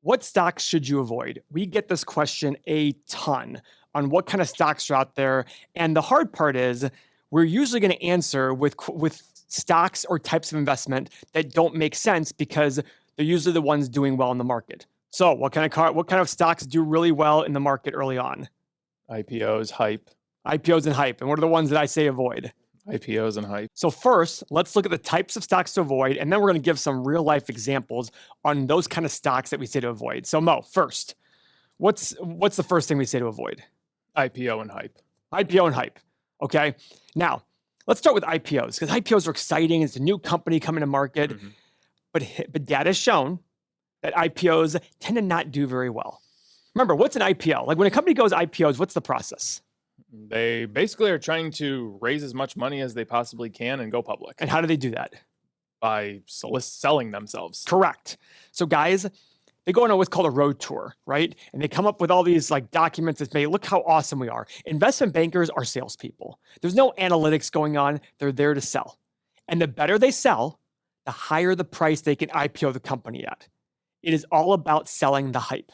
What stocks should you avoid? We get this question a ton on what kind of stocks are out there. And the hard part is we're usually going to answer with stocks or types of investment that don't make sense because they're usually the ones doing well in the market. So what kind of stocks do really well in the market early on? IPOs, hype. IPOs and hype. And what are the ones that I say avoid? IPOs and hype. So first, let's look at the types of stocks to avoid, and then we're going to give some real life examples on those kind of stocks that we say to avoid. So Mo, first, what's the first thing we say to avoid? IPO and hype. IPO and hype. Okay. Now, let's start with IPOs because IPOs are exciting. It's a new company coming to market, but data has shown that IPOs tend to not do very well. Remember, what's an IPO? Like when a company goes IPOs, what's the process? They basically are trying to raise as much money as they possibly can and go public. And how do they do that? By selling themselves. Correct. So guys, they go on what's called a road tour, right? And they come up with all these like documents that say, look how awesome we are. Investment bankers are salespeople. There's no analytics going on. They're there to sell. And the better they sell, the higher the price they can IPO the company at. It is all about selling the hype.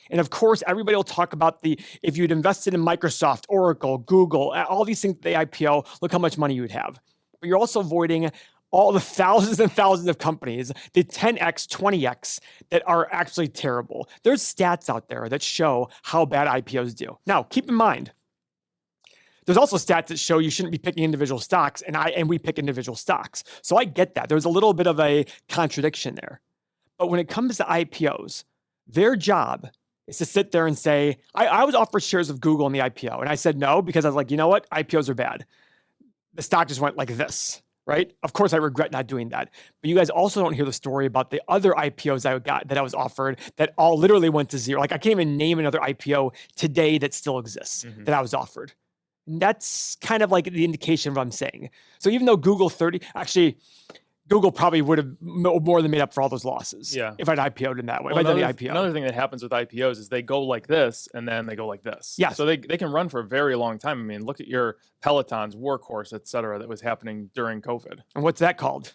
And of course, everybody will talk about if you'd invested in Microsoft, Oracle, Google, all these things that they IPO, look how much money you would have. But you're also avoiding all the thousands and thousands of companies, the 10x, 20x that are actually terrible. There's stats out there that show how bad IPOs do. Now, keep in mind, there's also stats that show you shouldn't be picking individual stocks, and we pick individual stocks. So I get that. There's a little bit of a contradiction there. But when it comes to IPOs, their job is to sit there and say, I was offered shares of Google in the IPO. And I said no, because I was like, you know what? IPOs are bad. The stock just went like this, right? Of course, I regret not doing that. But you guys also don't hear the story about the other IPOs that I was offered that all literally went to zero. Like I can't even name another IPO today that still exists that I was offered. And that's kind of like the indication of what I'm saying. So even though Google probably would have more than made up for all those losses if I'd IPO'd in that way. Well, another thing that happens with IPOs is they go like this and then they go like this. Yeah. So they can run for a very long time. I mean, look at your Pelotons, Workhorse, et cetera, that was happening during COVID. And what's that called?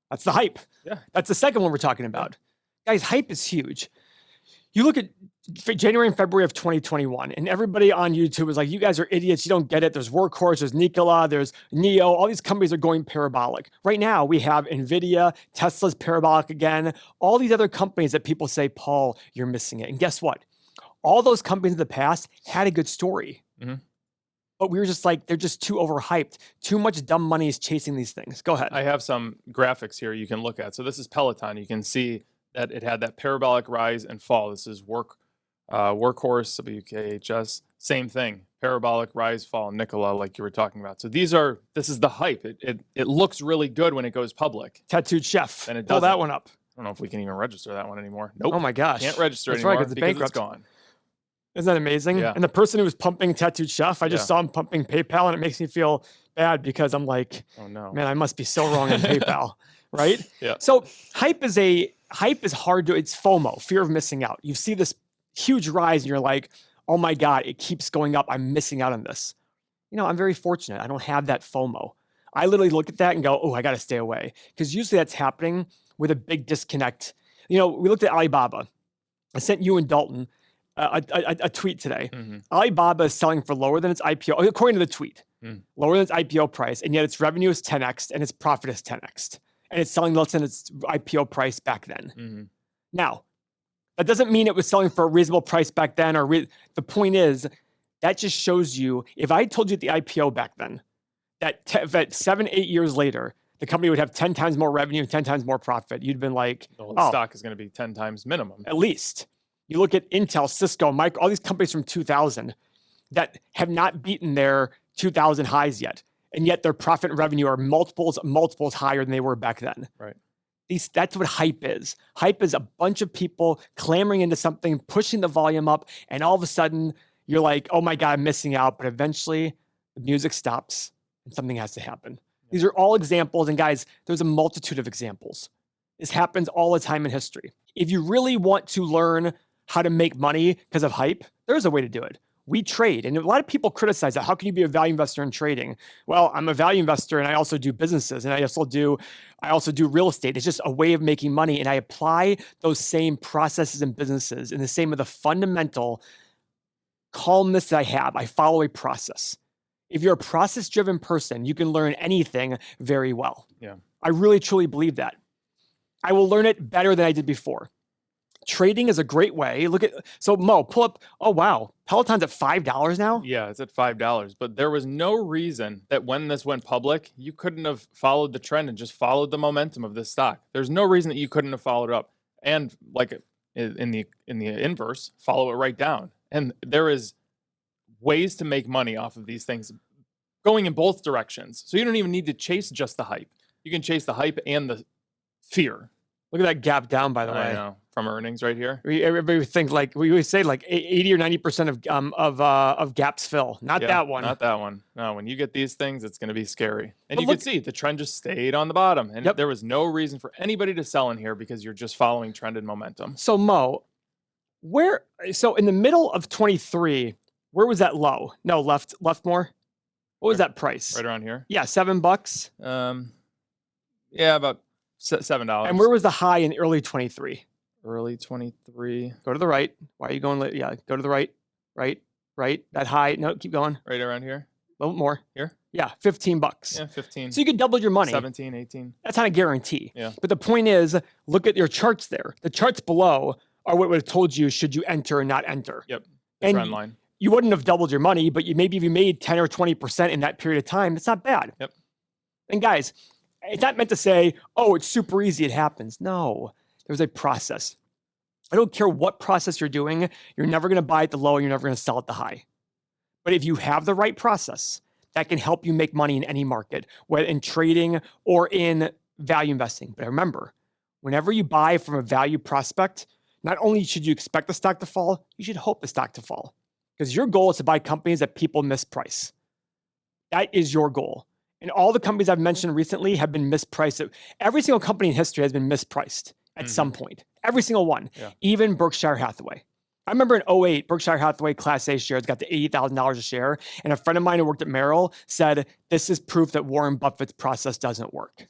That's the hype. Yeah. That's the second one we're talking about. Guys, hype is huge. You look at January and February of 2021, and everybody on YouTube is like, you guys are idiots. You don't get it. There's Workhorse, there's Nikola, there's Neo. All these companies are going parabolic. Right now, we have NVIDIA, Tesla's parabolic again. All these other companies that people say, Paul, you're missing it. And guess what? All those companies in the past had a good story. But we were just like, they're just too overhyped. Too much dumb money is chasing these things. Go ahead. I have some graphics here you can look at. So this is Peloton. You can see that it had that parabolic rise and fall. This is Workhorse, WKHS, same thing. Parabolic rise, fall, Nikola, like you were talking about. So this is the hype. It looks really good when it goes public. Tattooed Chef. And it pull doesn't. that one up. I don't know if we can even register that one anymore. Nope. Oh my gosh. Can't register That's anymore right, because because it's gone. Isn't that amazing? Yeah. And the person who was pumping Tattooed Chef, I just saw him pumping PayPal, and it makes me feel bad because I'm like, oh no, man, I must be so wrong on PayPal, right? Yeah. So hype is hard to, it's FOMO, fear of missing out. You see this huge rise and you're like, oh my God, it keeps going up. I'm missing out on this. You know, I'm very fortunate. I don't have that FOMO. I literally look at that and go, oh, I got to stay away. Because usually that's happening with a big disconnect. You know, we looked at Alibaba. I sent you and Dalton a tweet today. Alibaba is selling for lower than its IPO, according to the tweet, lower than its IPO price, and yet its revenue is 10x and its profit is 10x. And it's selling less than its IPO price back then. Now, that doesn't mean it was selling for a reasonable price back then. The point is, that just shows you, if I told you at the IPO back then, that 7-8 years later, the company would have 10 times more revenue, 10 times more profit, you'd been like, the stock is going to be 10 times minimum. At least. You look at Intel, Cisco, Micro, all these companies from 2000 that have not beaten their 2000 highs yet. And yet their profit and revenue are multiples higher than they were back then. Right. That's what hype is. Hype is a bunch of people clamoring into something, pushing the volume up, and all of a sudden you're like, oh my God, I'm missing out. But eventually the music stops and something has to happen. These are all examples. And guys, there's a multitude of examples. This happens all the time in history. If you really want to learn how to make money because of hype, there's a way to do it. We trade. And a lot of people criticize that. How can you be a value investor in trading? Well, I'm a value investor and I also do businesses and I also do real estate. It's just a way of making money. And I apply those same processes and businesses and the same of the fundamental calmness that I have. I follow a process. If you're a process-driven person, you can learn anything very well. Yeah. I really, truly believe that. I will learn it better than I did before. Trading is a great way. So Mo, pull up, oh wow, Peloton's at $5 now? Yeah, it's at $5. But there was no reason that when this went public, you couldn't have followed the trend and just followed the momentum of this stock. There's no reason that you couldn't have followed it up. And like in the inverse, follow it right down. And there is ways to make money off of these things going in both directions. So you don't even need to chase just the hype. You can chase the hype and the fear. Look at that gap down, by the way. I know, from earnings right here. Everybody think we always say 80 or 90% of gaps fill. Not that one. Not that one. No, when you get these things, it's going to be scary. And you can see the trend just stayed on the bottom. And there was no reason for anybody to sell in here because you're just following trend and momentum. So Mo, so in the middle of 23, where was that low? No, left more. What was that price? Right around here? Yeah, $7. Yeah, about $7. And where was the high in early 23? Early 23. Go to the right. Why are you going? Yeah, go to the right. Right. That high. No, keep going. Right around here? A little more. Here? Yeah, $15. Yeah, 15. So you could double your money. 17, 18. That's not a guarantee. Yeah. But the point is, look at your charts there. The charts below are what would have told you should you enter or not enter. Yep. The trend line. You wouldn't have doubled your money, but maybe if you made 10 or 20% in that period of time, it's not bad. Yep. And guys, it's not meant to say, oh, it's super easy, it happens. No, there's a process. I don't care what process you're doing, you're never going to buy at the low, you're never going to sell at the high. But if you have the right process, that can help you make money in any market, whether in trading or in value investing. But remember, whenever you buy from a value prospect, not only should you expect the stock to fall, you should hope the stock to fall. Because your goal is to buy companies that people misprice. That is your goal. And all the companies I've mentioned recently have been mispriced. Every single company in history has been mispriced at some point. Every single one. Yeah. Even Berkshire Hathaway. I remember in 2008, Berkshire Hathaway Class A shares got to $80,000 a share. And a friend of mine who worked at Merrill said, this is proof that Warren Buffett's process doesn't work.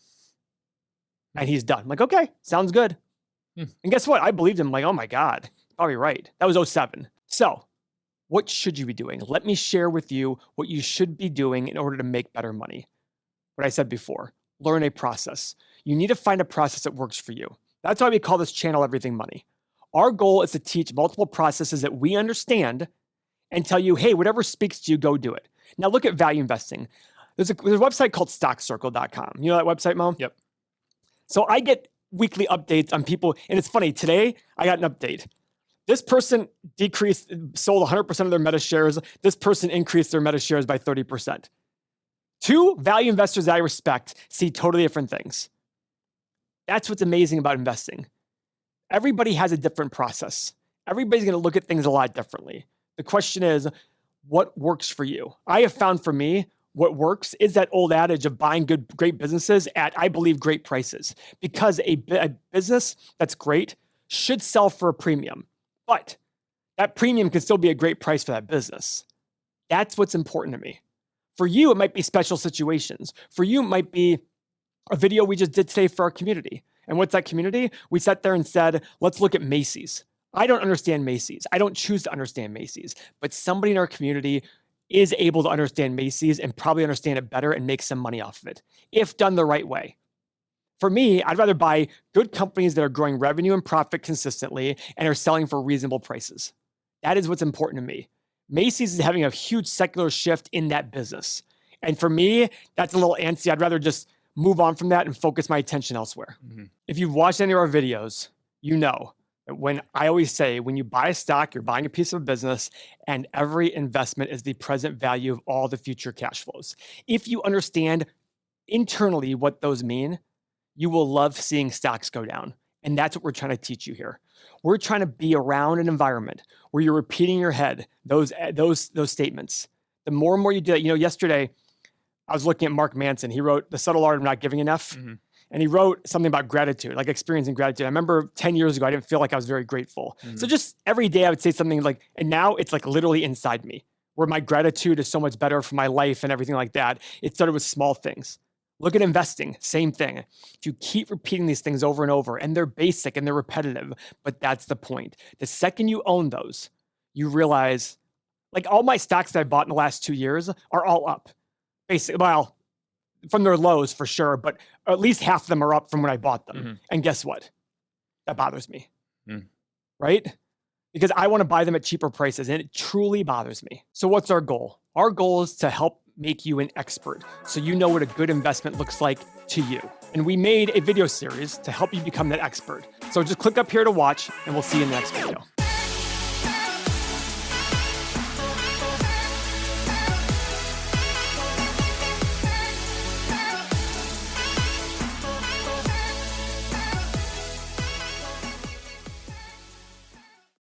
And he's done. I'm like, okay, sounds good. And guess what? I believed him. I'm like, oh my God, probably right. That was 2007. So what should you be doing? Let me share with you what you should be doing in order to make better money. What I said before, learn a process. You need to find a process that works for you. That's why we call this channel Everything Money. Our goal is to teach multiple processes that we understand and tell you, hey, whatever speaks to you, go do it. Now look at value investing. There's a website called stockcircle.com. You know that website, Mo? Yep. So I get weekly updates on people. And it's funny, today I got an update. This person sold 100% of their Meta shares. This person increased their Meta shares by 30%. Two value investors that I respect see totally different things. That's what's amazing about investing. Everybody has a different process. Everybody's going to look at things a lot differently. The question is, what works for you? I have found for me, what works is that old adage of buying great businesses at, I believe, great prices. Because a business that's great should sell for a premium. But that premium can still be a great price for that business. That's what's important to me. For you, it might be special situations. For you, it might be a video we just did today for our community. And what's that community? We sat there and said, let's look at Macy's. I don't understand Macy's. I don't choose to understand Macy's. But somebody in our community is able to understand Macy's and probably understand it better and make some money off of it, if done the right way. For me, I'd rather buy good companies that are growing revenue and profit consistently and are selling for reasonable prices. That is what's important to me. Macy's is having a huge secular shift in that business. And for me, that's a little antsy. I'd rather just move on from that and focus my attention elsewhere. Mm-hmm. If you've watched any of our videos, you know that when I always say, when you buy a stock, you're buying a piece of a business, and every investment is the present value of all the future cash flows. If you understand internally what those mean, you will love seeing stocks go down. And that's what we're trying to teach you here. We're trying to be around an environment where you're repeating in your head those statements. The more and more you do that, yesterday I was looking at Mark Manson. He wrote The Subtle Art of Not Giving Enough. Mm-hmm. And he wrote something about gratitude, like experiencing gratitude. I remember 10 years ago, I didn't feel like I was very grateful. So just every day I would say something like, and now it's like literally inside me, where my gratitude is so much better for my life and everything like that. It started with small things. Look at investing, same thing. If you keep repeating these things over and over, and they're basic and they're repetitive, but that's the point. The second you own those, you realize, like all my stocks that I bought in the last 2 years are all up. Basically, well, from their lows for sure, but at least half of them are up from when I bought them. And guess what? That bothers me, right? Because I want to buy them at cheaper prices, and it truly bothers me. So what's our goal? Our goal is to help make you an expert so you know what a good investment looks like to you. And we made a video series to help you become that expert. So just click up here to watch, and we'll see you in the next video.